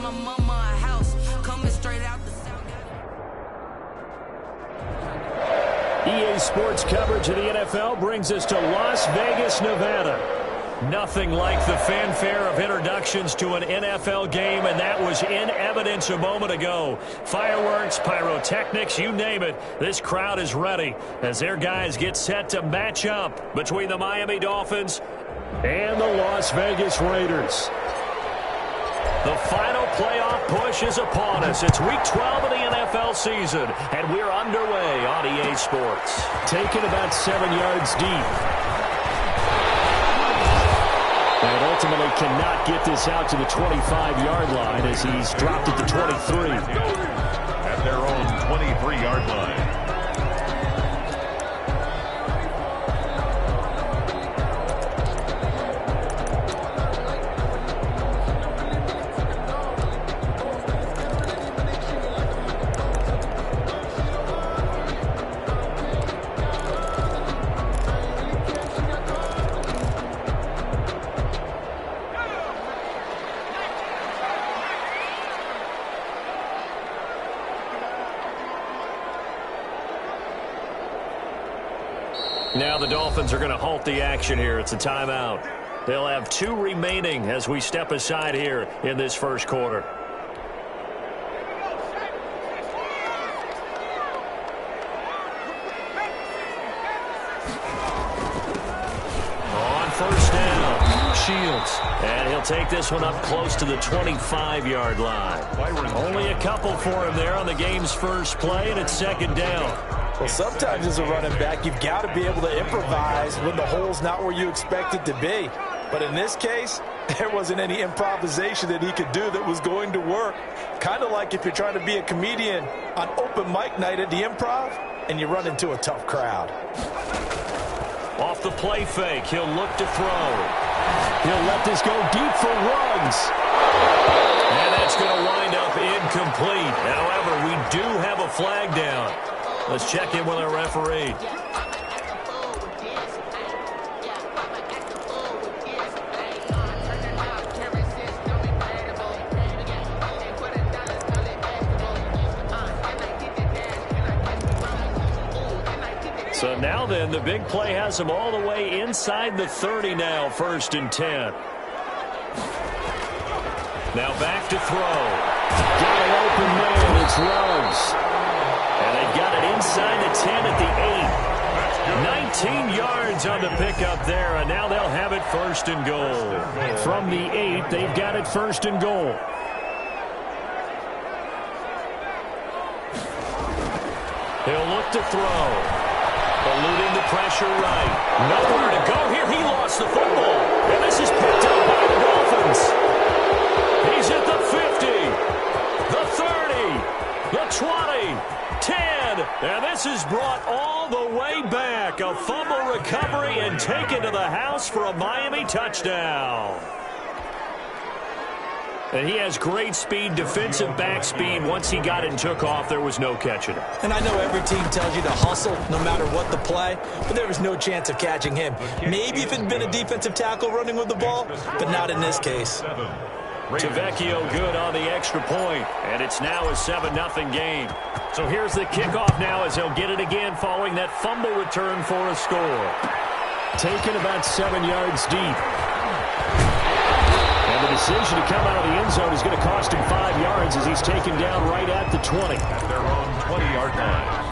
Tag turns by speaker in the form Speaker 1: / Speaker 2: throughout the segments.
Speaker 1: my mama a house. Coming straight out the south.
Speaker 2: EA Sports coverage of the NFL brings us to Las Vegas, Nevada. Nothing like the fanfare of introductions to an NFL game, and that was in evidence a moment ago. Fireworks, pyrotechnics, you name it. This crowd is ready as their guys get set to match up between the Miami Dolphins and the Las Vegas Raiders. The final playoff push is upon us. It's week 12 of the NFL season, and we're underway on EA Sports. Taken about 7 yards deep. And ultimately cannot get this out to the 25-yard line as he's dropped at the 23.
Speaker 3: At their own 23-yard line.
Speaker 2: Now the Dolphins are going to halt the action here. It's a timeout. They'll have 2 remaining as we step aside here in this first quarter. On first down, Shields. And he'll take this one up close to the 25-yard line. Only a couple for him there on the game's first play, and it's second down.
Speaker 4: Well, sometimes as a running back, you've got to be able to improvise when the hole's not where you expect it to be. But in this case, there wasn't any improvisation that he could do that was going to work. Kind of like if you're trying to be a comedian on open mic night at the Improv and you run into a tough crowd.
Speaker 2: Off the play fake, he'll look to throw. He'll let this go deep for Ruggs. And that's going to wind up incomplete. However, we do have a flag down. Let's check in with our referee. So now then, the big play has him all the way inside the 30 now, 1st and 10. Now back to throw. Got an open man, it's Ruggs. And they've got it inside the 10 at the 8. 19 yards on the pickup there, and now they'll have it 1st and goal. From the 8, they've got it 1st and goal. He'll look to throw. Eluding the pressure right. Nowhere to go here. He lost the football. And this is picked up by the Dolphins. He's at the 50, the 30, the 20, 10. And this is brought all the way back. A fumble recovery and taken to the house for a Miami touchdown. And he has great speed, defensive back speed. Once he got it and took off, there was no catching him.
Speaker 4: And I know every team tells you to hustle no matter what the play, but there was no chance of catching him. Maybe if it had been a defensive tackle running with the ball, but not in this case.
Speaker 2: Tavecchio good on the extra point, and it's now a 7-0 game. So here's the kickoff now as he'll get it again following that fumble return for a score. Taken about 7 yards deep. And the decision to come out of the end zone is going to cost him 5 yards as he's taken down right at the 20.
Speaker 3: At their own 20-yard line.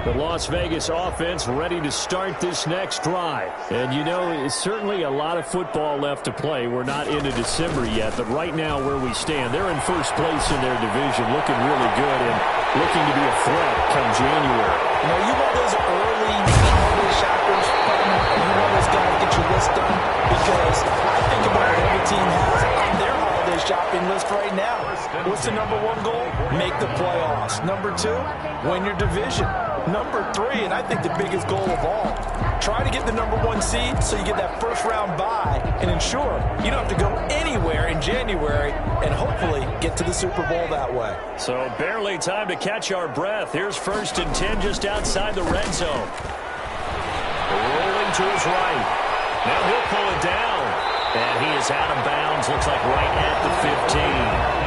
Speaker 2: The Las Vegas offense ready to start this next drive. And, you know, it's certainly a lot of football left to play. We're not into December yet, but right now where we stand, they're in first place in their division, looking really good and looking to be a threat come January.
Speaker 4: You know, you want those early holiday shoppers, you want those guys to get your list done, because I think about what every team has on their holiday shopping list right now. What's the number 1 goal? Make the playoffs. Number 2, win your division. Number 3, and I think the biggest goal of all, Try to get the #1 seed so you get that first-round bye and ensure you don't have to go anywhere in January and hopefully get to the Super Bowl that way.
Speaker 2: So barely time to catch our breath. Here's 1st and 10 just outside the red zone. Rolling to his right. Now he'll pull it down. And he is out of bounds, looks like right at the 15.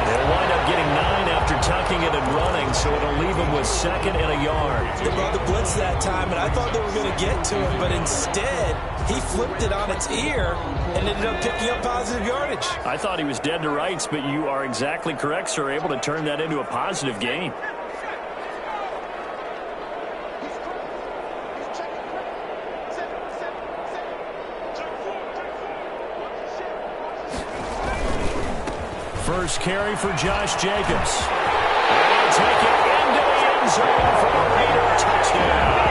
Speaker 2: They'll wind up getting 9 after tucking it and running, so it'll leave him with 2nd and a yard.
Speaker 4: They brought the blitz that time, and I thought they were going to get to him, but instead he flipped it on its ear and ended up picking up positive yardage.
Speaker 2: I thought he was dead to rights, but you are exactly correct, sir, able to turn that into a positive gain. First carry for Josh Jacobs. And he'll take it into the end zone for a Raider touchdown.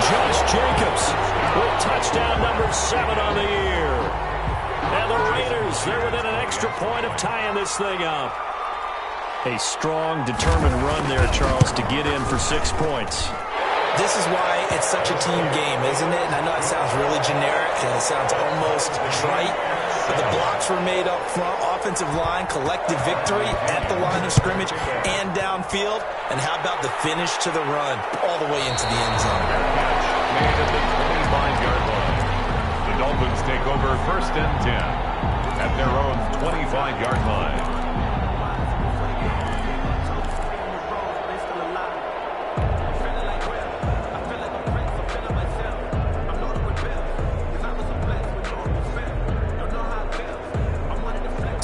Speaker 2: Josh Jacobs with touchdown number 7 on the year. And the Raiders, they're within an extra point of tying this thing up. A strong, determined run there, Charles, to get in for 6 points.
Speaker 4: This is why it's such a team game, isn't it? And I know it sounds really generic and it sounds almost trite, but the blocks were made up front, offensive line, collective victory at the line of scrimmage and downfield. And how about the finish to the run all the way into the end zone?
Speaker 3: Made at the 25-yard line. The Dolphins take over 1st and 10 at their own 25-yard line.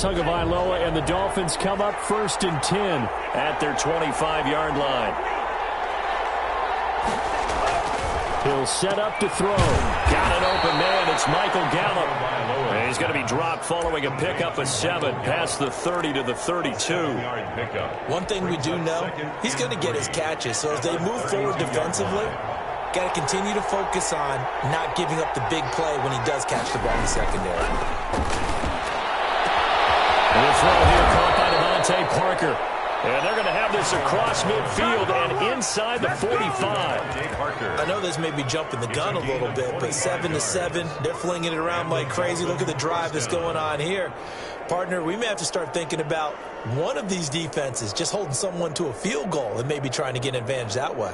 Speaker 2: Tagovailoa and the Dolphins come up 1st and 10 at their 25-yard line. He'll set up to throw. Got an open man. It's Michael Gallup. And he's going to be dropped following a pickup of 7 past the 30 to the 32.
Speaker 4: One thing we do know, he's going to get his catches. So as they move forward defensively, got to continue to focus on not giving up the big play when he does catch the ball in the secondary.
Speaker 2: And the throw here caught by Devontae Parker. And they're going to have this across midfield and inside the 45.
Speaker 4: I know this may be jumping the gun a little bit, but 7-7, they're flinging it around like crazy. Look at the drive that's going on here. Partner, we may have to start thinking about one of these defenses just holding someone to a field goal and maybe trying to get an advantage that way.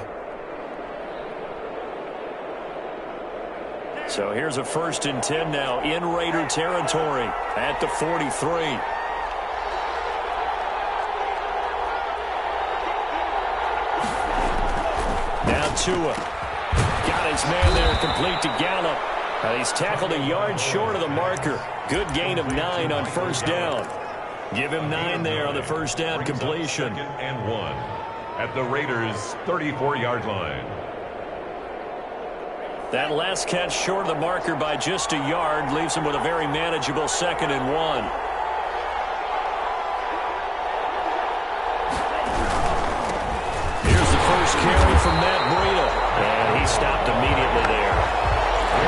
Speaker 2: So here's a 1st and 10 now in Raider territory at the 43. Now Tua. Got his man there, complete to Gallup. He's tackled a yard short of the marker. Good gain of 9 on 1st down. Give him 9 there on the 1st down completion.
Speaker 3: 2nd and 1 at the Raiders' 34-yard line.
Speaker 2: That last catch short of the marker by just a yard leaves him with a very manageable 2nd and 1. Carry from Matt Breida, and he stopped immediately there.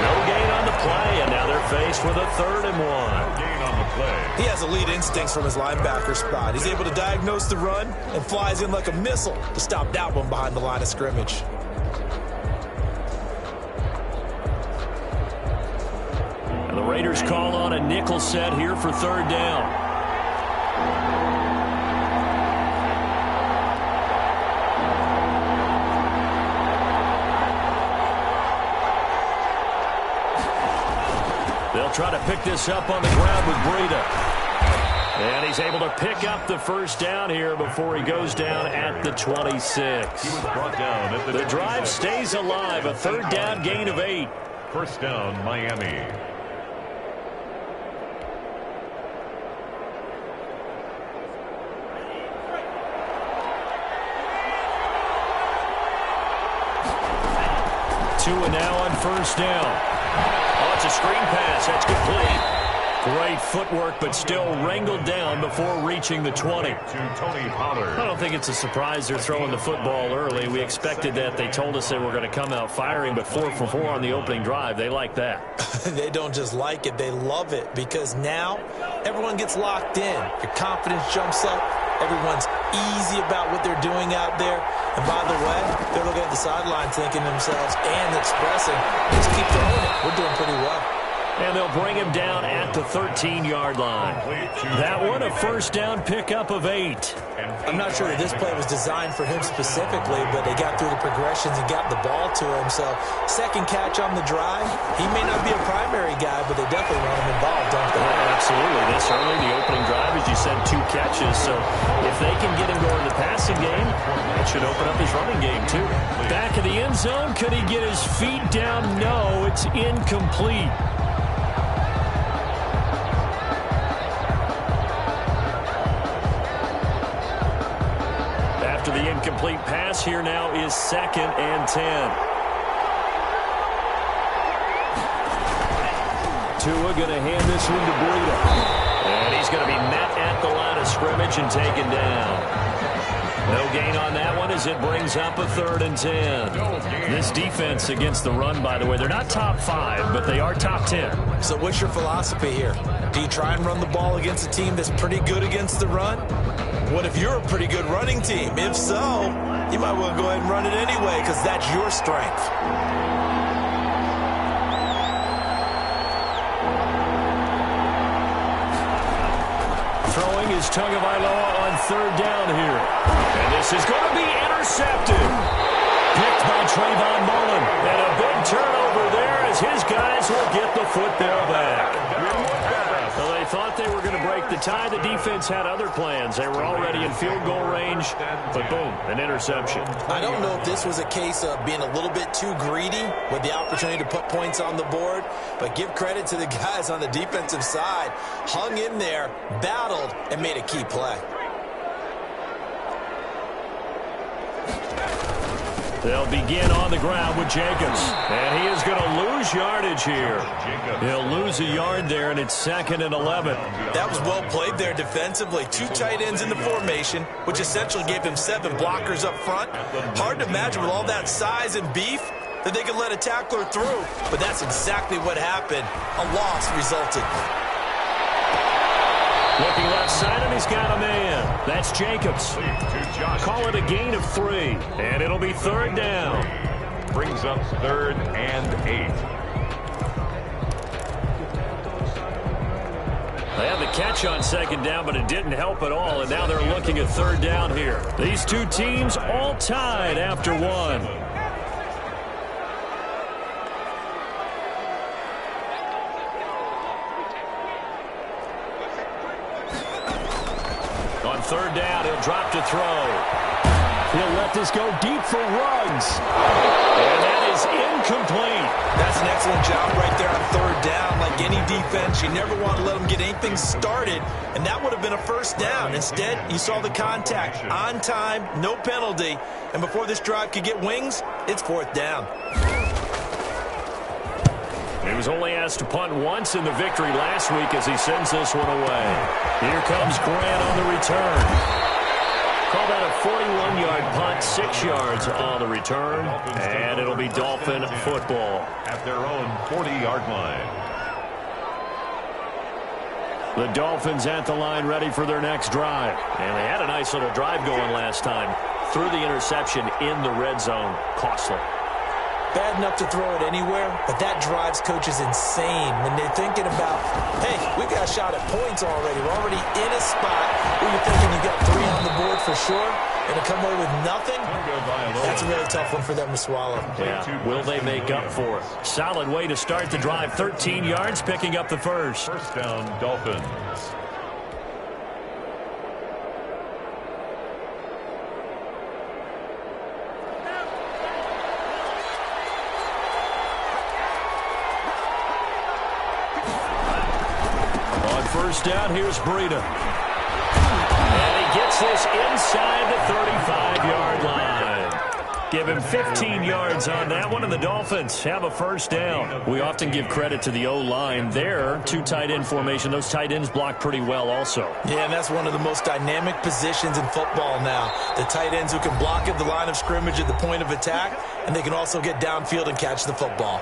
Speaker 2: No gain on the play, and now they're faced with a 3rd and 1.
Speaker 3: Gain on the play.
Speaker 4: He has elite instincts from his linebacker spot. He's able to diagnose the run and flies in like a missile to stop that one behind the line of scrimmage.
Speaker 2: And the Raiders call on a nickel set here for 3rd down. They'll try to pick this up on the ground with Breida. And he's able to pick up the 1st down here before he goes down at the 26.
Speaker 3: He was brought down at
Speaker 2: the drive stays alive. A 3rd down gain of 8.
Speaker 3: 1st down, Miami.
Speaker 2: Tua now on 1st down. Oh, it's a screen pass. That's complete. Great footwork, but still wrangled down before reaching the 20.
Speaker 3: To Tony Pollard.
Speaker 2: I don't think it's a surprise they're throwing the football early. We expected that. They told us they were going to come out firing, but 4 for 4 on the opening drive. They like that.
Speaker 4: They don't just like it, they love it, because now everyone gets locked in. Your confidence jumps up. Everyone's easy about what they're doing out there. And by the way, they're looking at the sideline thinking to themselves and expressing, just keep throwing it. We're doing pretty well.
Speaker 2: And they'll bring him down at the 13-yard line. That one, a first down pickup of 8.
Speaker 4: I'm not sure that this play was designed for him specifically, but they got through the progressions and got the ball to him. So, second catch on the drive. He may not be a primary guy, but they definitely want him involved, don't they?
Speaker 2: Yeah, absolutely. This early, the opening drive, as you said, 2 catches. So, if they can get him going in the passing game, it should open up his running game, too. Back in the end zone, could he get his feet down? No, it's incomplete. After the incomplete pass, here now is 2nd and 10. Tua going to hand this one to Breida. And he's going to be met at the line of scrimmage and taken down. No gain on that one as it brings up a 3rd and 10. This defense against the run, by the way, they're not top 5, but they are top 10.
Speaker 4: So what's your philosophy here? Do you try and run the ball against a team that's pretty good against the run? What if you're a pretty good running team? If so, you might well go ahead and run it anyway because that's your strength.
Speaker 2: Throwing is Tagovailoa on 3rd down here. And this is going to be intercepted. Picked by Trayvon Mullen. And a big turnover there as his guys will get the football back. Well, they thought they were going to break the tie. The defense had other plans. They were already in field goal range, but boom, an interception.
Speaker 4: I don't know if this was a case of being a little bit too greedy with the opportunity to put points on the board, but give credit to the guys on the defensive side. Hung in there, battled, and made a key play.
Speaker 2: They'll begin on the ground with Jacobs. And he is going to lose yardage here. He'll lose a yard there, and it's 2nd and 11.
Speaker 4: That was well played there defensively. 2 tight ends in the formation, which essentially gave him 7 blockers up front. Hard to imagine with all that size and beef that they could let a tackler through. But that's exactly what happened. A loss resulted.
Speaker 2: Looking left side, and he's got a man. That's Jacobs. Call it a gain of 3, and it'll be 3rd down.
Speaker 3: Brings up 3rd and 8.
Speaker 2: They had the catch on 2nd down, but it didn't help at all, and now they're looking at 3rd down here. These two teams all tied after 1. On 3rd down, he'll drop to throw. He'll let this go deep for Ruggs. And that is incomplete.
Speaker 4: That's an excellent job right there on 3rd down. Like any defense, you never want to let them get anything started, and that would have been a 1st down. Instead, you saw the contact on time, no penalty, and before this drive could get wings, it's 4th down.
Speaker 2: He was only asked to punt once in the victory last week as he sends this one away. Here comes Grant on the return. Call that a 41-yard punt, 6 yards on the return, and it'll be Dolphin football.
Speaker 3: At their own 40-yard line.
Speaker 2: The Dolphins at the line ready for their next drive. And they had a nice little drive going last time. Threw the interception in the red zone. Costly.
Speaker 4: Bad enough to throw it anywhere, but that drives coaches insane when they're thinking about, hey, we got a shot at points already. We're already in a spot where you're thinking you got 3 on the board for sure, and to come away with nothing, that's a really tough one for them to swallow.
Speaker 2: Yeah, will they make up for it? Solid way to start the drive. 13 yards, picking up the first.
Speaker 3: 1st down, Dolphins.
Speaker 2: First down, here's Breida. And he gets this inside the 35-yard line. Give him 15 yards on that one, and the Dolphins have a 1st down. We often give credit to the O-line there. 2 tight end formation. Those tight ends block pretty well also.
Speaker 4: Yeah, and that's one of the most dynamic positions in football now. The tight ends who can block at the line of scrimmage at the point of attack, and they can also get downfield and catch the football.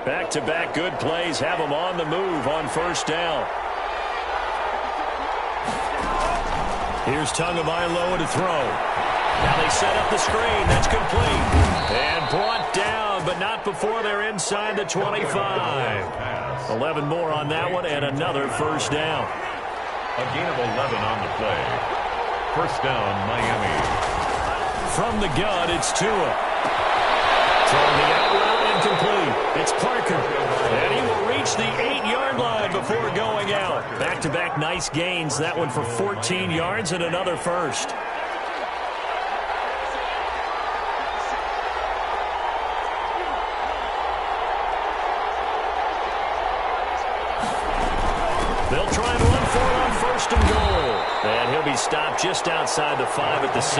Speaker 2: Back-to-back good plays have them on the move on first down. Here's Tagovailoa to throw. Now they set up the screen. That's complete. And brought down, but not before they're inside the 25. 11 more on that one, and another first down.
Speaker 3: A gain of 11 on the play. First down, Miami.
Speaker 2: From the gun, it's Tua. Throwing the out route, incomplete. It's Parker. And he will reach the 8-yard line before going out. Back-to-back nice gains. That one for 14 yards and another first. They'll try and run for it on first and goal. And he'll be stopped just outside the 5 at the 6.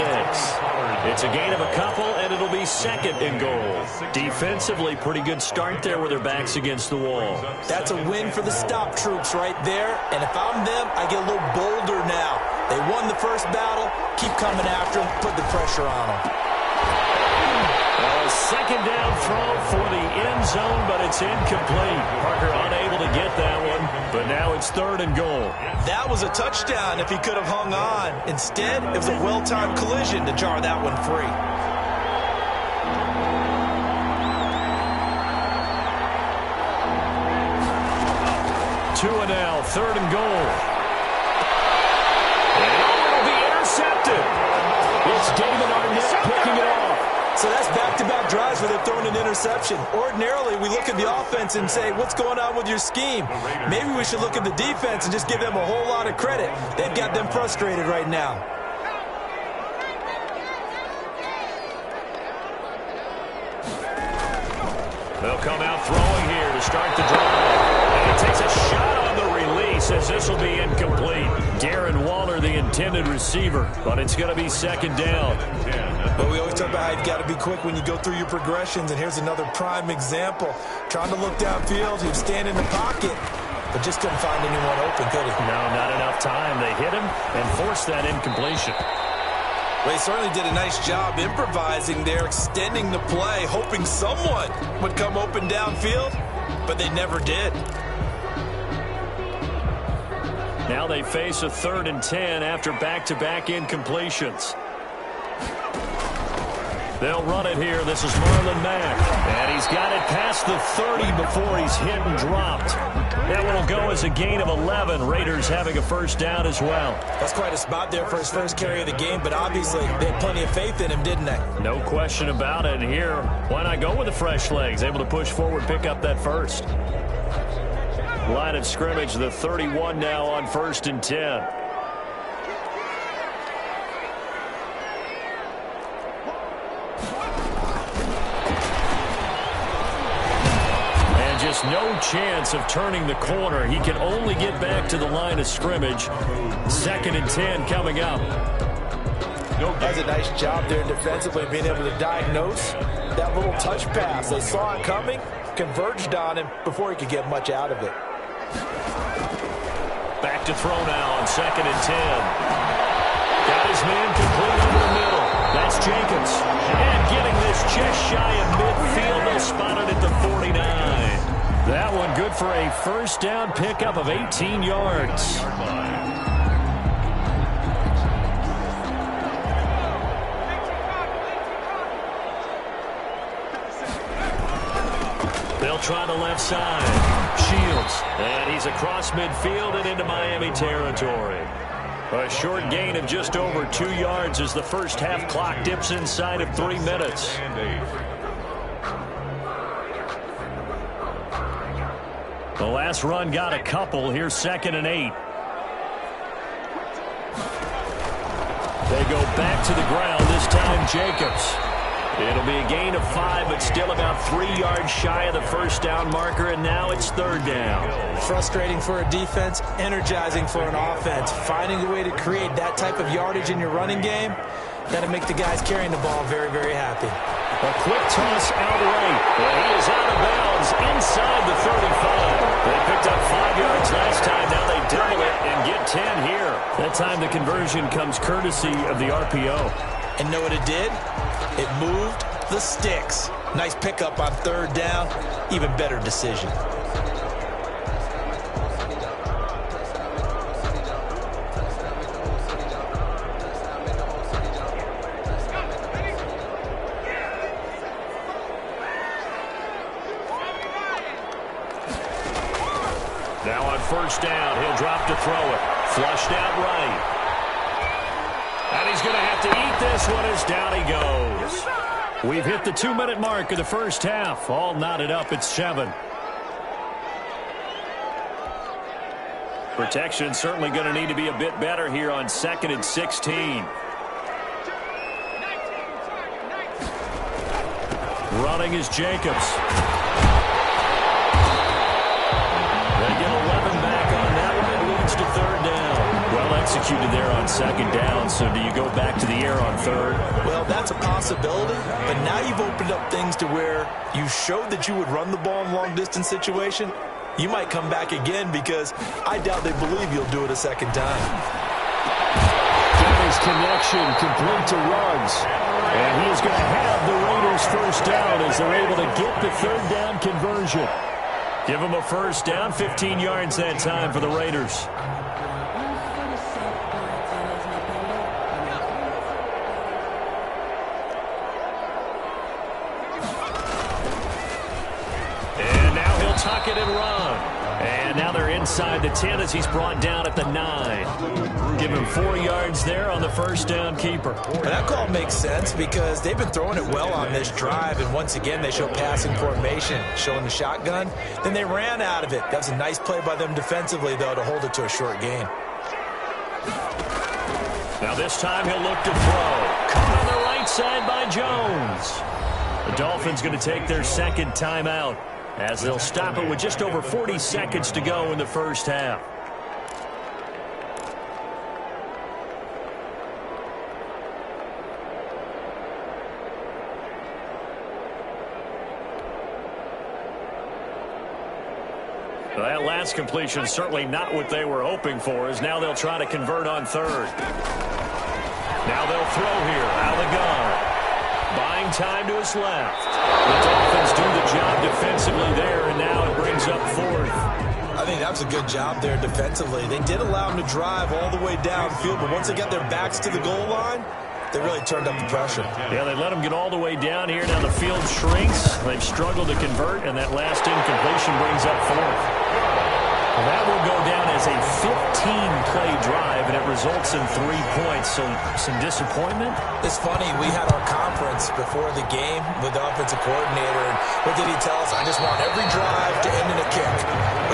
Speaker 2: It's a gain of a couple, and it'll be second and goal. Defensively, pretty good start there with their backs against the wall.
Speaker 4: That's a win for the stop troops right there. And if I'm them, I get a little bolder now. They won the first battle. Keep coming after them. Put the pressure on them.
Speaker 2: A second down throw for the end zone, but it's incomplete. Parker unable to get that one, but now it's third and goal.
Speaker 4: That was a touchdown if he could have hung on. Instead, it was a well-timed collision to jar that one free.
Speaker 2: Tua now, third and goal. And it'll be intercepted. It's David Arnett picking it off.
Speaker 4: So that's back-to-back drives where they're throwing an interception. Ordinarily, we look at the offense and say, what's going on with your scheme? Maybe we should look at the defense and just give them a whole lot of credit. They've got them frustrated right now.
Speaker 2: They'll come out throwing here to start the drive. And he takes a shot on the release as this will be incomplete. Darren Waller, the intended receiver, but it's going to be second down.
Speaker 4: But we always talk about how you've got to be quick when you go through your progressions, and here's another prime example. Trying to look downfield, he was standing in the pocket, but just couldn't find anyone open, could he?
Speaker 2: No, not enough time. They hit him and forced that incompletion.
Speaker 4: Well, he certainly did a nice job improvising there, extending the play, hoping someone would come open downfield, but they never did.
Speaker 2: Now they face a 3rd and 10 after back-to-back incompletions. They'll run it here. This is Marlon Mack. And he's got it past the 30 before he's hit and dropped. That one will go as a gain of 11. Raiders having a first down as well.
Speaker 4: That's quite a spot there for his first carry of the game, but obviously they had plenty of faith in him, didn't they?
Speaker 2: No question about it. And here, why not go with the fresh legs? Able to push forward, pick up that first. Line of scrimmage, the 31 now on 1st and 10. Just no chance of turning the corner. He can only get back to the line of scrimmage. 2nd and 10 coming up.
Speaker 4: That's a nice job there defensively, being able to diagnose that little touch pass. They saw it coming, converged on him before he could get much out of it.
Speaker 2: Back to throw now on 2nd and 10. Got his man complete over the middle. That's Jacobs. And getting this just shy of midfield. They'll spot it at the 49. That one good for a first down pickup of 18 yards. They'll try the left side. Shields. And he's across midfield and into Miami territory. A short gain of just over 2 yards as the first half clock dips inside of 3 minutes. The last run got a couple. Here's 2nd and 8. They go back to the ground, this time Jacobs. It'll be a gain of 5, but still about 3 yards shy of the first down marker, and now it's 3rd down.
Speaker 4: Frustrating for a defense, energizing for an offense. Finding a way to create that type of yardage in your running game, that'll make the guys carrying the ball very, very happy.
Speaker 2: A quick toss out right. Well, he is out of bounds inside the 35. They picked up 5 yards last time. Now they double it and get 10 here. That time the conversion comes courtesy of the RPO.
Speaker 4: And know what it did? It moved the sticks. Nice pickup on third down. Even better decision.
Speaker 2: Now on first down, he'll drop to throw it. Flushed out right. And he's going to have to eat this one as down he goes. We've hit the 2-minute mark of the first half. All knotted up at 7. Protection certainly going to need to be a bit better here on 2nd and 16. Running is Jacobs. They get 11 back on that one. It leads to third down. Well executed there on 2nd down. So do you go back to the air on 3rd?
Speaker 4: Well, that's a possibility. But now you've opened up things to where you showed that you would run the ball in long-distance situation. You might come back again because I doubt they believe you'll do it a 2nd time.
Speaker 2: That is connection complete to Ruggs. And he is going to have the Raiders first down as they're able to get the 3rd down conversion. Give them a first down, 15 yards that time for the Raiders. And now he'll tuck it and run. And now they're inside the 10 as he's brought down at the 9. Give him 4 yards there on the first down keeper.
Speaker 4: And that call makes sense because they've been throwing it well on this drive, and once again they show passing formation, showing the shotgun. Then they ran out of it. That was a nice play by them defensively, though, to hold it to a short gain.
Speaker 2: Now this time he'll look to throw. Caught on the right side by Jones. The Dolphins going to take their 2nd timeout as they'll stop it with just over 40 seconds to go in the first half. Well, that last completion certainly not what they were hoping for, as now they'll try to convert on 3rd. Now they'll throw here out of the gun. Buying time to his left. The Dolphins do the job defensively there, and now it brings up 4th.
Speaker 4: I think that was a good job there defensively. They did allow him to drive all the way downfield, but once they got their backs to the goal line, they really turned up the pressure.
Speaker 2: Yeah, they let them get all the way down here. Now the field shrinks. They've struggled to convert, and that last incompletion brings up 4th. Well, that will go down as a 15-play drive, and it results in 3 points. So some disappointment?
Speaker 4: It's funny. We had our conference before the game with the offensive coordinator, and what did he tell us? I just want every drive to end in a kick,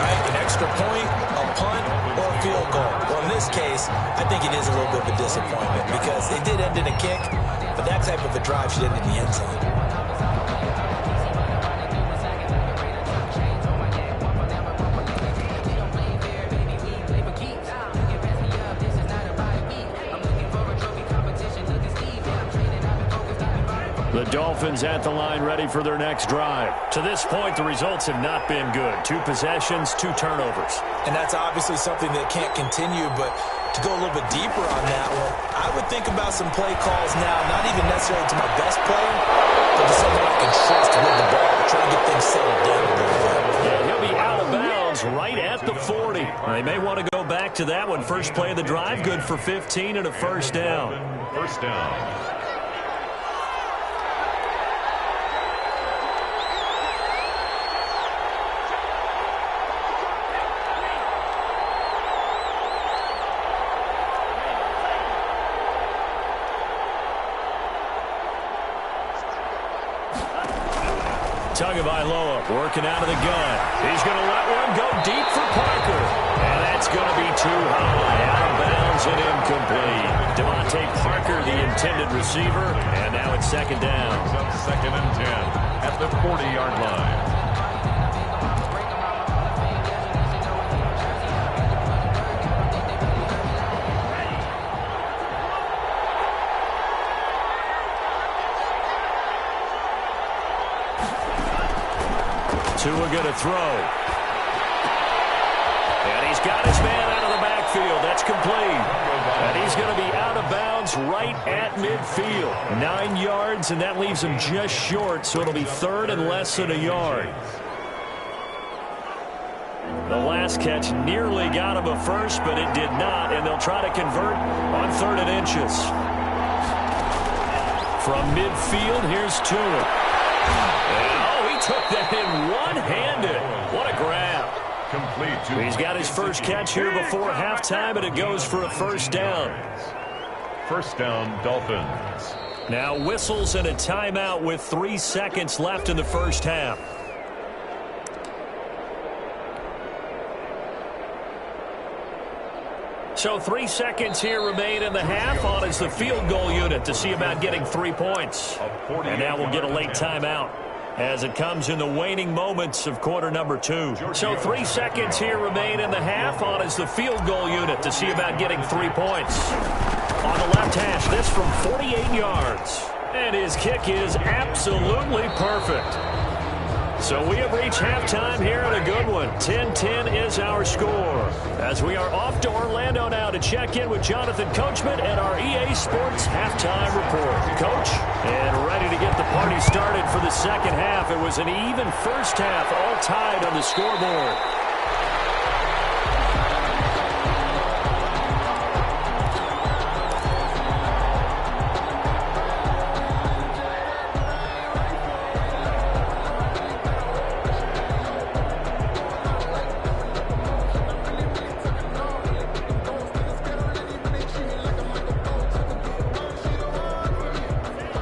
Speaker 4: right? An extra point, a punt, or a field goal. Well, in this case, I think it is a little bit of a disappointment because it did end in a kick, but that type of a drive should end in the end zone.
Speaker 2: The Dolphins at the line ready for their next drive. To this point, the results have not been good. 2 possessions, 2 turnovers.
Speaker 4: And that's obviously something that can't continue, but to go a little bit deeper on that one, I would think about some play calls now, not even necessarily to my best player, but to someone I can trust with the ball, try to get things settled down a little bit.
Speaker 2: Yeah, he'll be out of bounds right at the 40. They may want to go back to that one. First play of the drive, good for 15 and a first down.
Speaker 3: First down.
Speaker 2: Tagovailoa working out of the gun. He's going to let one go deep for Parker. And that's going to be too high. Out of bounds and incomplete. Devontae Parker, the intended receiver. And now it's 2nd down.
Speaker 3: It's 2nd and 10 at the 40-yard line.
Speaker 2: Tua going to throw. And he's got his man out of the backfield. That's complete. And he's going to be out of bounds yards right at midfield. 9 yards, and that leaves him just short, so it'll be third and less than a yard. The last catch nearly got him a first, but it did not, and they'll try to convert on 3rd and inches. From midfield, here's Tua. Oh, he took that in one-handed. What a grab.
Speaker 3: Complete.
Speaker 2: He's got his first catch here before halftime, and it goes for a first down.
Speaker 3: First down, Dolphins.
Speaker 2: Now whistles and a timeout with 3 seconds left in the first half. So 3 seconds here remain in the half. On is the field goal unit to see about getting 3 points. And now we'll get a late timeout as it comes in the waning moments of quarter number 2. So 3 seconds here remain in the half. On is the field goal unit to see about getting 3 points. On the left hash, this from 48 yards. And his kick is absolutely perfect. So we have reached halftime here in a good one. 10-10 is our score. As we are off to Orlando now to check in with Jonathan Coachman and our EA Sports halftime report. Coach, and ready to get the party started for the second half. It was an even first half, all tied on the scoreboard.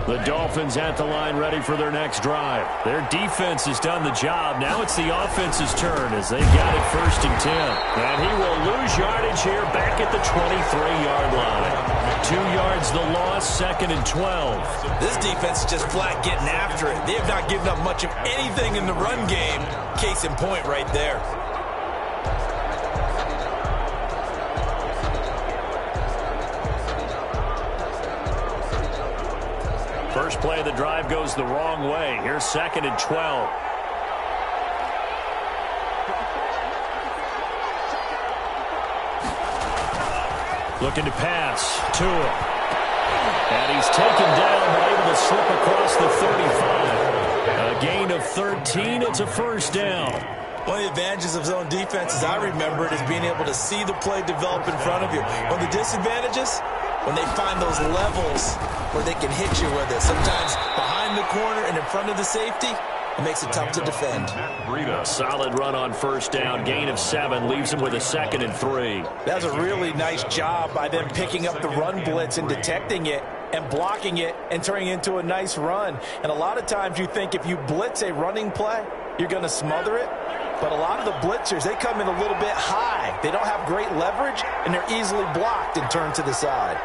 Speaker 2: The Dolphins at the line ready for their next drive. Their defense has done the job. Now it's the offense's turn as they got it 1st and 10. And he will lose yardage here back at the 23-yard line. 2 yards the loss, 2nd and 12.
Speaker 4: This defense is just flat getting after it. They have not given up much of anything in the run game. Case in point right there.
Speaker 2: First play of the drive goes the wrong way. Here's 2nd and 12. Looking to pass. Tua. And he's taken down, but able to slip across the 35. A gain of 13. It's a first down.
Speaker 4: One of the advantages of zone defense, as I remember it, is being able to see the play develop in front of you. One of the disadvantages, when they find those levels where they can hit you with it. Sometimes behind the corner and in front of the safety, it makes it tough to defend.
Speaker 2: Solid run on first down. Gain of 7 leaves him with a 2nd and 3.
Speaker 4: That was a really nice job by them picking up the run blitz and detecting it and blocking it and turning it into a nice run. And a lot of times you think if you blitz a running play, you're going to smother it. But a lot of the blitzers, they come in a little bit high. They don't have great leverage, and they're easily blocked and turned to the side.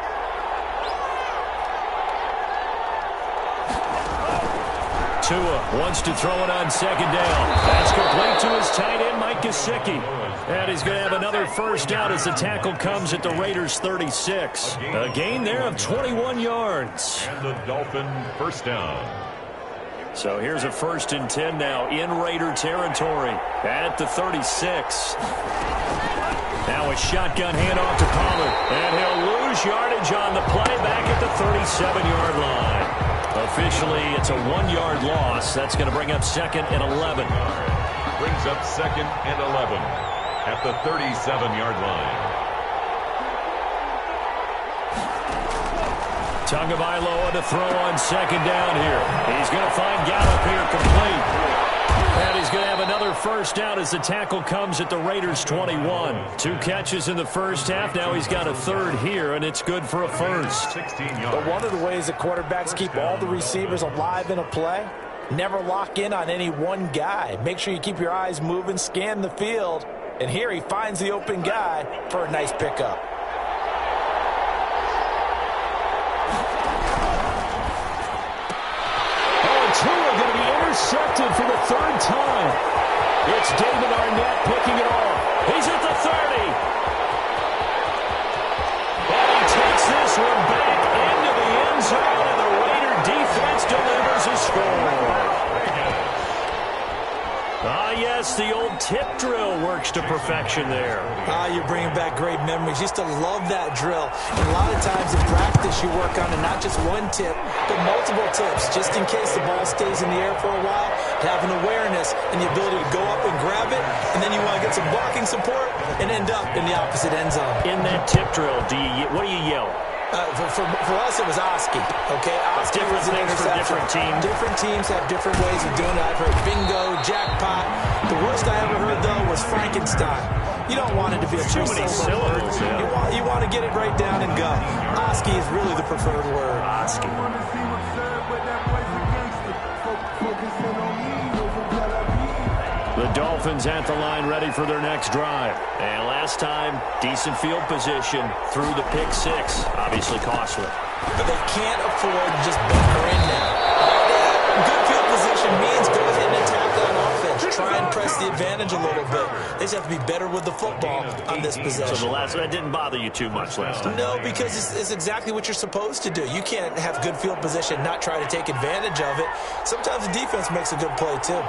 Speaker 2: Tua wants to throw it on 2nd down. That's complete to his tight end, Mike Gesicki. And he's going to have another first down as the tackle comes at the Raiders' 36. A gain there of 21 yards.
Speaker 3: And the Dolphin first down.
Speaker 2: So here's a 1st and 10 now in Raider territory at the 36. Now a shotgun handoff to Pollard. And he'll lose yardage on the play back at the 37-yard line. Officially, it's a 1-yard loss. That's going to bring up 2nd and 11.
Speaker 3: Brings up 2nd and 11 at the 37-yard line.
Speaker 2: Tagovailoa to throw on 2nd down here. He's going to find Gallup here complete. And he's going to have another first down as the tackle comes at the Raiders' 21. 2 catches in the first half. Now he's got a 3rd here, and it's good for a first.
Speaker 3: 16 yards.
Speaker 4: But one of the ways that quarterbacks keep all the receivers alive in a play, never lock in on any one guy. Make sure you keep your eyes moving, scan the field. And here he finds the open guy for a nice pickup.
Speaker 2: Tua going to be intercepted for the 3rd time. It's David Arnett picking it off. He's at the 30. And he takes this one back into the end zone, and the Raider defense delivers a score. Ah, yes, the old tip drill works to perfection there.
Speaker 4: You're bringing back great memories. Used to love that drill. And a lot of times in practice, you work on, and not just one tip, but multiple tips, just in case the ball stays in the air for a while. Have an awareness and the ability to go up and grab it, and then you want to get some blocking support and end up in the opposite end zone.
Speaker 2: In that tip drill, what do you yell?
Speaker 4: For us, it was Oski, okay? Oski
Speaker 2: different
Speaker 4: was an
Speaker 2: things for
Speaker 4: interception.
Speaker 2: different teams.
Speaker 4: Different teams have different ways of doing it. I've heard bingo, jackpot. The worst I ever heard, though, was Frankenstein. You don't want it to be a
Speaker 2: too many syllables.
Speaker 4: Yeah. You want to get it right down and go. Oski is really the preferred word.
Speaker 2: Oski. The Dolphins at the line ready for their next drive. And last time, decent field position through the pick six. Obviously costly.
Speaker 4: But they can't afford to just bunker in now. Good field position means go ahead and attack on offense. Try and press the advantage a little bit. They just have to be better with the football on this possession.
Speaker 2: So that didn't bother you too much last time?
Speaker 4: No, because it's exactly what you're supposed to do. You can't have good field position, not try to take advantage of it. Sometimes the defense makes a good play, too.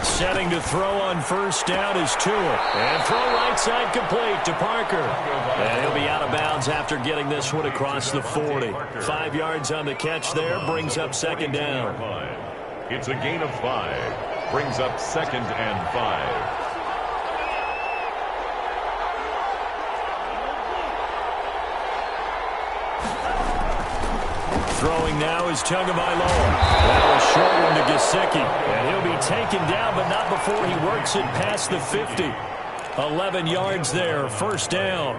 Speaker 2: Setting to throw on first down is Tua. And throw right side complete to Parker. And he'll be out of bounds after getting this one across the 40. 5 yards on the catch there, brings up second down.
Speaker 3: It's a gain of 5. Brings up 2nd and 5.
Speaker 2: Throwing now is Tagovailoa. That was short one to Gesicki. And he'll be taken down, but not before he works it past the 50. 11 yards there, first down.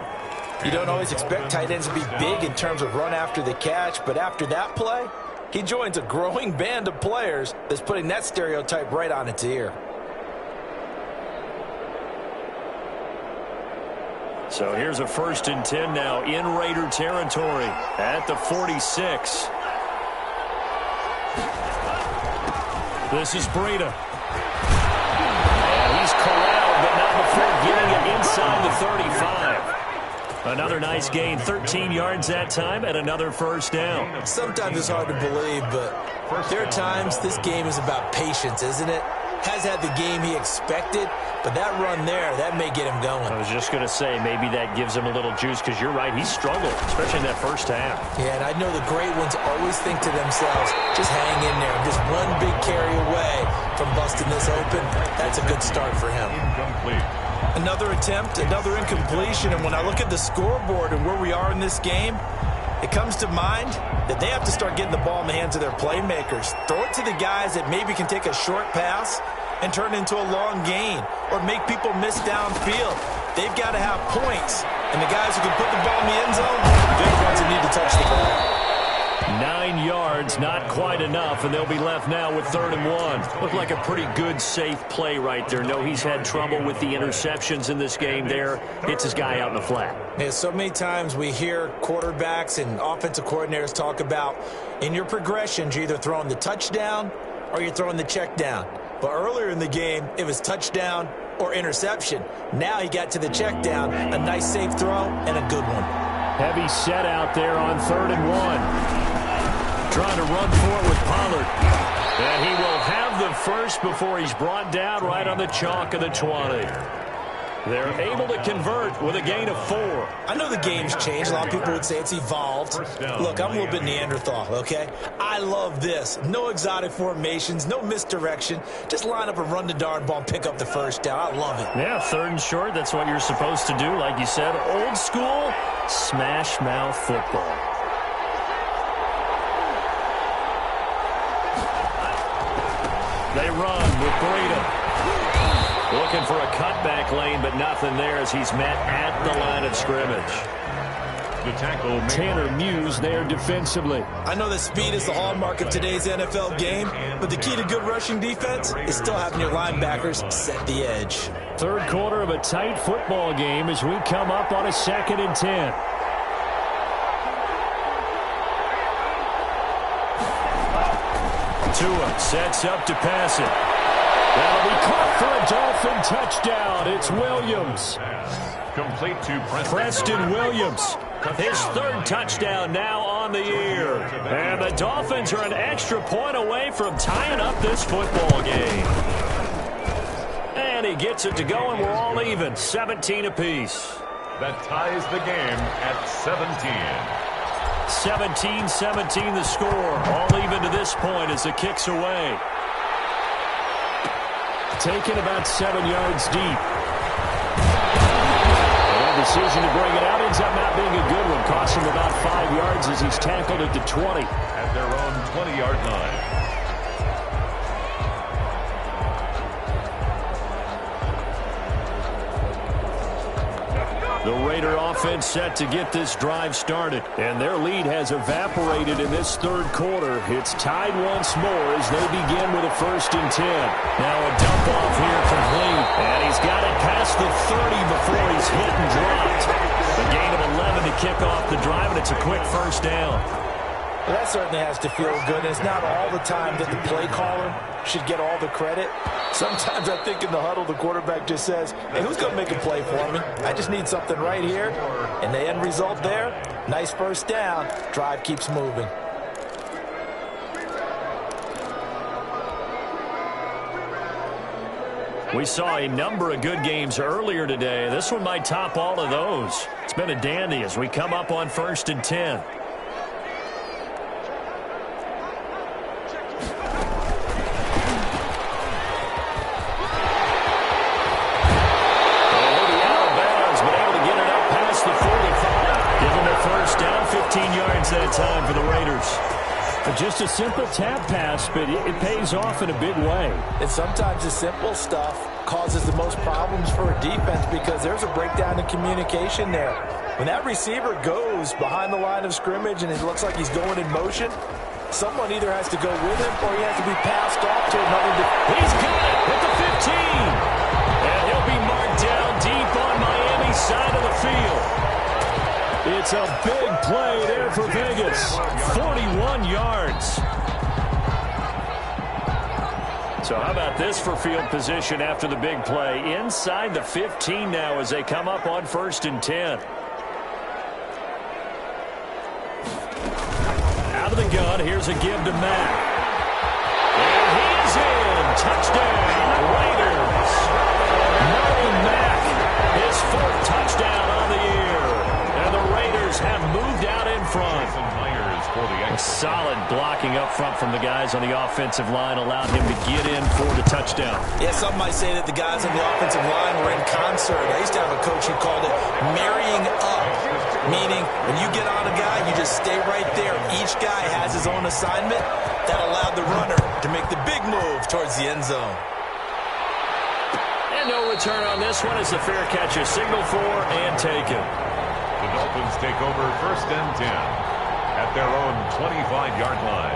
Speaker 4: You don't always expect tight ends to be big in terms of run after the catch, but after that play, he joins a growing band of players that's putting that stereotype right on its ear.
Speaker 2: So here's a 1st and 10 now in Raider territory at the 46. This is Breida. And he's corralled, but not before getting it inside the 35. Another nice gain, 13 yards that time, and another first down.
Speaker 4: Sometimes it's hard to believe, but there are times this game is about patience, isn't it? Has had the game he expected, but that run there, that may get him going.
Speaker 2: I was just going to say, maybe that gives him a little juice, because you're right, he struggled, especially in that first half.
Speaker 4: Yeah, and I know the great ones always think to themselves, just hang in there. Just one big carry away from busting this open. That's a good start for him.
Speaker 3: Incomplete.
Speaker 4: Another attempt, another incompletion, and when I look at the scoreboard and where we are in this game, it comes to mind that they have to start getting the ball in the hands of their playmakers. Throw it to the guys that maybe can take a short pass and turn it into a long gain or make people miss downfield. They've got to have points. And the guys who can put the ball in the end zone, they're the ones that need to touch the ball.
Speaker 2: 9 yards, not quite enough, and they'll be left now with 3rd and 1. Looked like a pretty good, safe play right there. No, he's had trouble with the interceptions in this game there. Hits his guy out in the flat.
Speaker 4: Yeah, so many times we hear quarterbacks and offensive coordinators talk about in your progressions, you're either throwing the touchdown or you're throwing the check down. But earlier in the game, it was touchdown or interception. Now he got to the check down, a nice safe throw and a good one.
Speaker 2: Heavy set out there on 3rd and 1. Trying to run for it with Pollard. And he will have the first before he's brought down right on the chalk of the 20. They're able to convert with a gain of 4.
Speaker 4: I know the game's changed. A lot of people would say it's evolved. Look, I'm a little bit Neanderthal, okay? I love this. No exotic formations, no misdirection. Just line up and run the darn ball and pick up the first down. I love it.
Speaker 2: Yeah, 3rd and short. That's what you're supposed to do. Like you said, old school smash mouth football. They run with Breida. Looking for a cutback lane, but nothing there as he's met at the line of scrimmage.
Speaker 3: The tackle,
Speaker 2: Tanner Muse there defensively.
Speaker 4: I know that speed is the hallmark of today's NFL game, but the key to good rushing defense is still having your linebackers set the edge.
Speaker 2: 3rd quarter of a tight football game as we come up on a 2nd and 10. Tua sets up to pass it. That'll be caught for a Dolphin touchdown. It's Williams.
Speaker 3: complete to
Speaker 2: Preston Williams. His 3rd touchdown now on the year. And the Dolphins are an extra point away from tying up this football game. And he gets it to go, and we're all even, 17 apiece.
Speaker 3: that ties the game at 17.
Speaker 2: 17-17 the score. All even to this point as the kick's away. Taken about 7 yards deep. The decision to bring it out ends up not being a good one. Costs him about 5 yards as he's tackled at the 20.
Speaker 3: At their own 20-yard line.
Speaker 2: The Raider offense set to get this drive started. And their lead has evaporated in this third quarter. It's tied once more as they begin with a 1st and 10. Now a dump off here complete. And he's got it past the 30 before he's hit and dropped. A gain of 11 to kick off the drive, and it's a quick 1st down.
Speaker 4: Well, that certainly has to feel good. And it's not all the time that the play caller should get all the credit. Sometimes I think in the huddle, the quarterback just says, hey, who's going to make a play for me? I just need something right here. And the end result there, nice 1st down. Drive keeps moving.
Speaker 2: We saw a number of good games earlier today. This one might top all of those. It's been a dandy as we come up on 1st and 10.
Speaker 5: That time for the Raiders. But just a simple tap pass, but it pays off in a big way.
Speaker 4: And sometimes the simple stuff causes the most problems for a defense because there's a breakdown in communication there. When that receiver goes behind the line of scrimmage and it looks like he's going in motion, someone either has to go with him or he has to be passed off to another defense.
Speaker 2: He's got it at the 15. And he'll be marked down deep on Miami's side of the field. It's a big play there for Vegas. 41 yards. So how about this for field position after the big play? Inside the 15 now as they come up on 1st and 10. Out of the gun, here's a give to Mack. And he's in. Touchdown, Raiders. Marlon Mack, his 4th touchdown on the year. And the Raiders have moved out in front. A solid blocking up front from the guys on the offensive line allowed him to get in for the touchdown.
Speaker 4: Yeah, some might say that the guys on the offensive line were in concert. I used to have a coach who called it marrying up, meaning when you get on a guy, you just stay right there. Each guy has his own assignment. That allowed the runner to make the big move towards the end zone.
Speaker 2: And no return on this one as the fair catch is signaled for and taken.
Speaker 3: The Dolphins take over 1st and 10 at their own 25-yard line.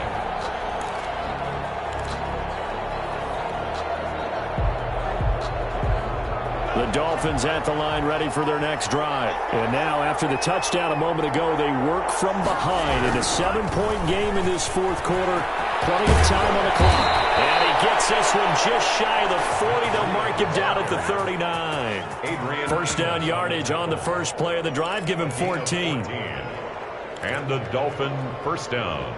Speaker 2: The Dolphins at the line ready for their next drive. And now after the touchdown a moment ago, they work from behind in a 7-point game in this 4th quarter. Plenty of time on the clock. And he gets this one just shy of the 40. They'll mark him down at the 39. 1st down yardage on the first play of the drive. Give him 14.
Speaker 3: And the Dolphin 1st down.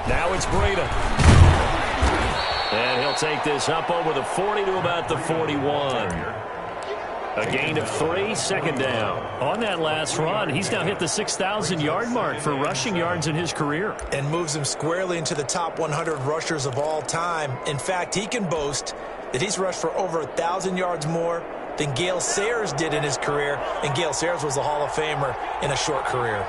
Speaker 2: Now it's Breida. And he'll take this up over the 40 to about the 41. A gain of 3, 2nd down. On that last run, he's now hit the 6,000-yard mark for rushing yards in his career.
Speaker 4: And moves him squarely into the top 100 rushers of all time. In fact, he can boast that he's rushed for over 1,000 yards more than Gale Sayers did in his career. And Gale Sayers was a Hall of Famer in a short career.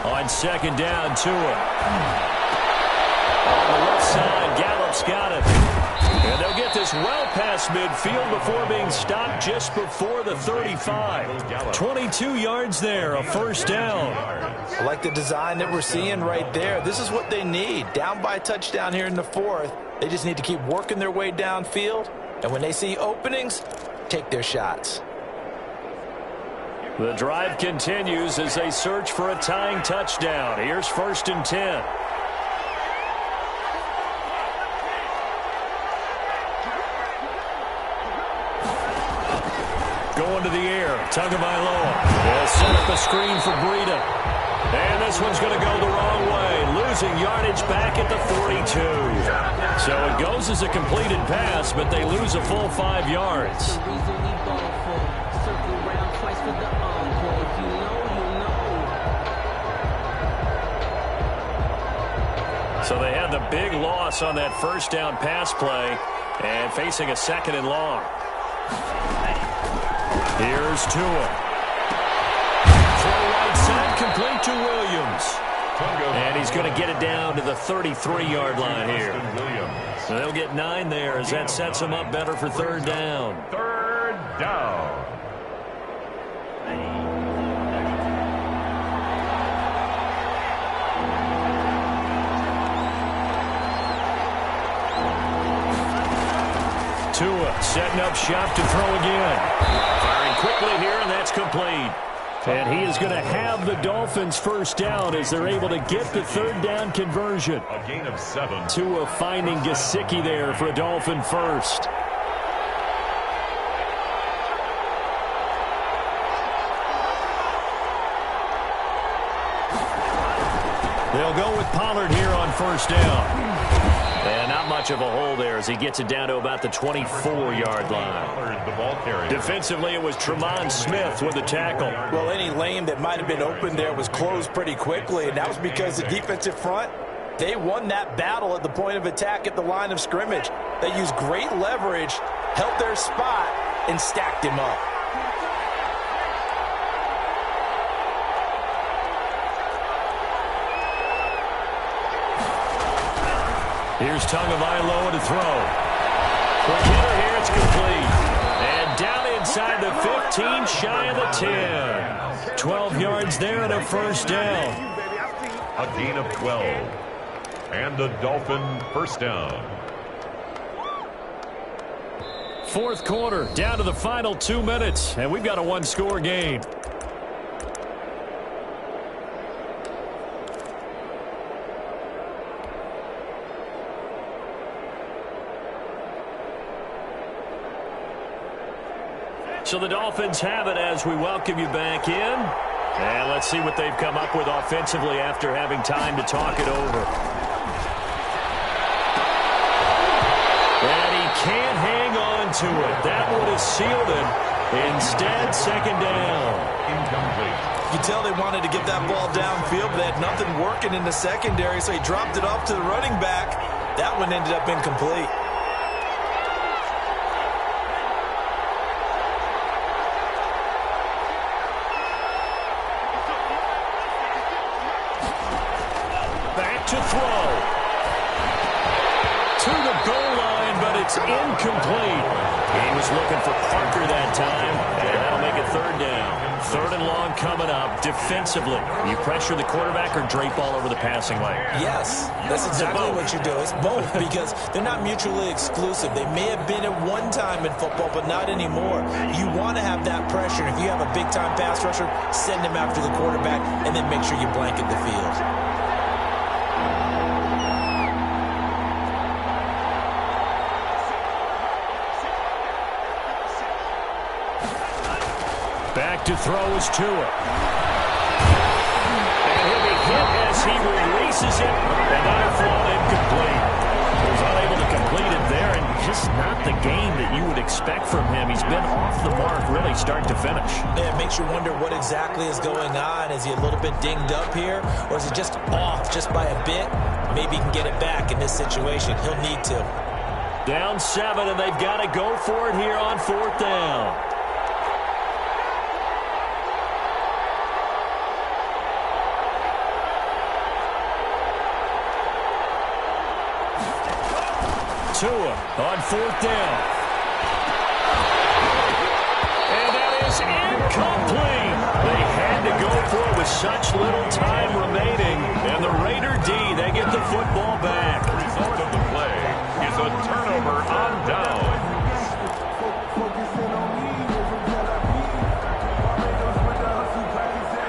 Speaker 2: On 2nd down, Tua. On the left side, Gallup's got it. And they'll get this well past midfield before being stopped just before the 35. 22 yards there, a 1st down.
Speaker 4: I like the design that we're seeing right there. This is what they need. Down by a touchdown here in the 4th. They just need to keep working their way downfield. And when they see openings, take their shots.
Speaker 2: The drive continues as they search for a tying touchdown. Here's 1st and 10. going to the air. Tagovailoa will set up a screen for Breida. And this one's going to go the wrong way, losing yardage back at the 42. So it goes as a completed pass, but they lose a full 5 yards. So they had the big loss on that first down pass play and facing a 2nd and long. Here's Tua. Throw right side, complete to Williams. And he's going to get it down to the 33-yard line here. So they'll get 9 there as that sets them up better for 3rd down.
Speaker 3: 3rd down.
Speaker 2: Tua setting up shop to throw again. Firing quickly here, and that's complete. And he is going to have the Dolphins' first down as they're able to get the 3rd down conversion.
Speaker 3: A gain of 7.
Speaker 2: Tua finding Gesicki there for a Dolphin first. They'll go with Pollard here on 1st down. And not much of a hole there as he gets it down to about the 24-yard line.
Speaker 3: The ball carrier.
Speaker 2: Defensively, it was Tremont Smith with the tackle.
Speaker 4: Well, any lane that might have been open there was closed pretty quickly, and that was because the defensive front, they won that battle at the point of attack at the line of scrimmage. They used great leverage, held their spot, and stacked him up.
Speaker 2: Here's Tagovailoa to throw. Quick hitter here, it's complete. And down inside the 15, shy of the 10. 12 yards there and a 1st down.
Speaker 3: A gain of 12. And a Dolphin 1st down.
Speaker 2: 4th quarter, down to the final 2 minutes. And we've got a 1-score game. So the Dolphins have it as we welcome you back in. And let's see what they've come up with offensively after having time to talk it over. And he can't hang on to it. That would have sealed it. Instead, 2nd down.
Speaker 3: Incomplete.
Speaker 4: You can tell they wanted to get that ball downfield, but they had nothing working in the secondary, so he dropped it off to the running back. That one ended up incomplete.
Speaker 2: To throw. To the goal line, but it's incomplete. He was looking for Parker that time, and that'll make it 3rd down. 3rd and long coming up. Defensively, you pressure the quarterback or drape all over the passing lane?
Speaker 4: Yes, that's exactly what you do. It's both because they're not mutually exclusive. They may have been at one time in football, but not anymore. You want to have that pressure. If you have a big-time pass rusher, send him after the quarterback, and then make sure you blanket the field.
Speaker 2: Back to throw is Tua. And he'll be hit as he releases it. And that'll fall incomplete. He was unable to complete it there, and just not the game that you would expect from him. He's been off the mark really start to finish.
Speaker 4: Yeah, it makes you wonder what exactly is going on. Is he a little bit dinged up here, or is he just off just by a bit? Maybe he can get it back in this situation. He'll need to.
Speaker 2: Down 7, and they've got to go for it here on 4th down. Tua on 4th down. And that is incomplete. They had to go for it with such little time remaining. And the Raider D, they get the football back.
Speaker 3: The result of the play is a turnover on down.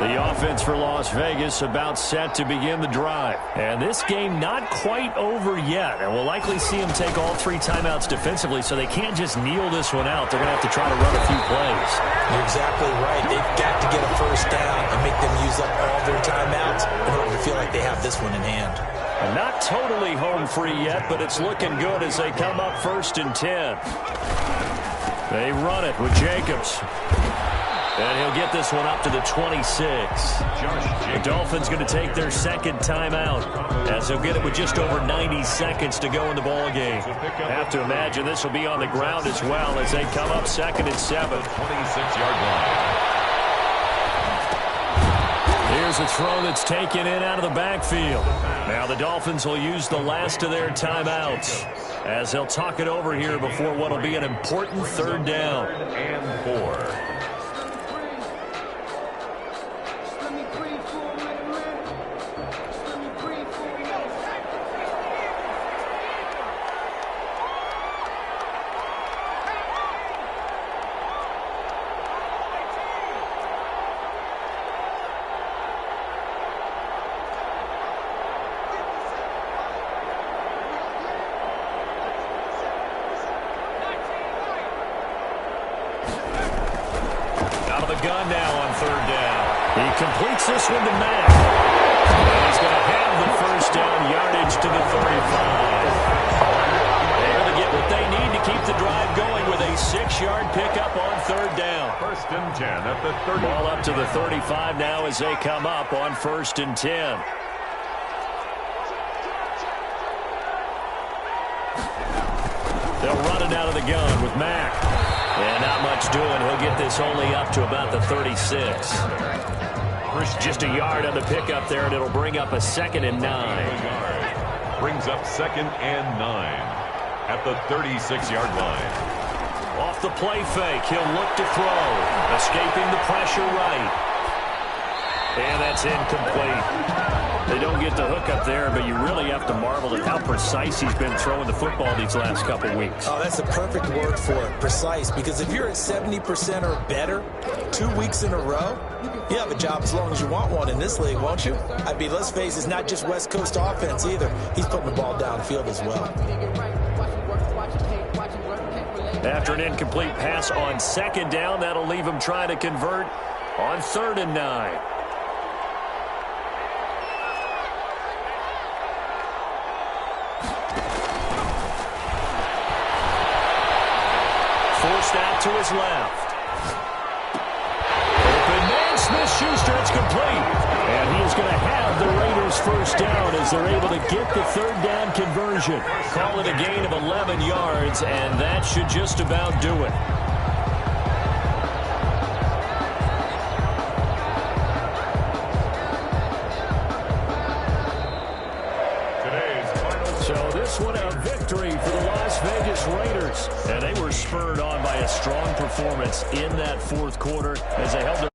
Speaker 2: The offense for Las Vegas about set to begin the drive. And this game not quite over yet. And we'll likely see them take all 3 timeouts defensively, so they can't just kneel this one out. They're going to have to try to run a few plays.
Speaker 4: You're exactly right. They've got to get a first down and make them use up all their timeouts in order to feel like they have this one in hand.
Speaker 2: And not totally home free yet, but it's looking good as they come up 1st and 10. They run it with Jacobs. And he'll get this one up to the 26. The Dolphins going to take their 2nd timeout as they'll get it with just over 90 seconds to go in the ball game. Have to imagine this will be on the ground as well as they come up 2nd and 7.
Speaker 3: 26-yard line.
Speaker 2: Here's a throw that's taken in out of the backfield. Now the Dolphins will use the last of their timeouts as they'll talk it over here before what will be an important 3rd down.
Speaker 3: And 4.
Speaker 2: Gun now on 3rd down. He completes this one to Mack. And he's going to have the first down yardage to the 35. Able to get what they need to keep the drive going with a 6-yard pickup on 3rd down.
Speaker 3: 1st and 10 at the 30.
Speaker 2: Ball up to the 35 now as they come up on 1st and 10. They'll run it out of the gun with Mack. And not much doing. He'll get this only up to about the 36. First, just a yard on the pickup there, and it'll bring up a 2nd and 9.
Speaker 3: Brings up 2nd and 9 at the 36-yard line.
Speaker 2: Off the play fake, he'll look to throw. Escaping the pressure right. And that's incomplete. They don't get the hook up there, but you really have to marvel at how precise he's been throwing the football these last couple weeks.
Speaker 4: Oh, that's a perfect word for it, precise, because if you're at 70% or better 2 weeks in a row, you have a job as long as you want one in this league, won't you? I mean, let's face it, it's not just West Coast offense either. He's putting the ball downfield as well.
Speaker 2: After an incomplete pass on 2nd down, that'll leave him trying to convert on 3rd and 9. Forced out to his left. Open man, Smith-Schuster, it's complete. And he is going to have the Raiders first down as they're able to get the 3rd down conversion. Call it a gain of 11 yards, and that should just about do it. So this one a victory for the Las Vegas Raiders. And they were spurred on by a strong performance in that 4th quarter as they held their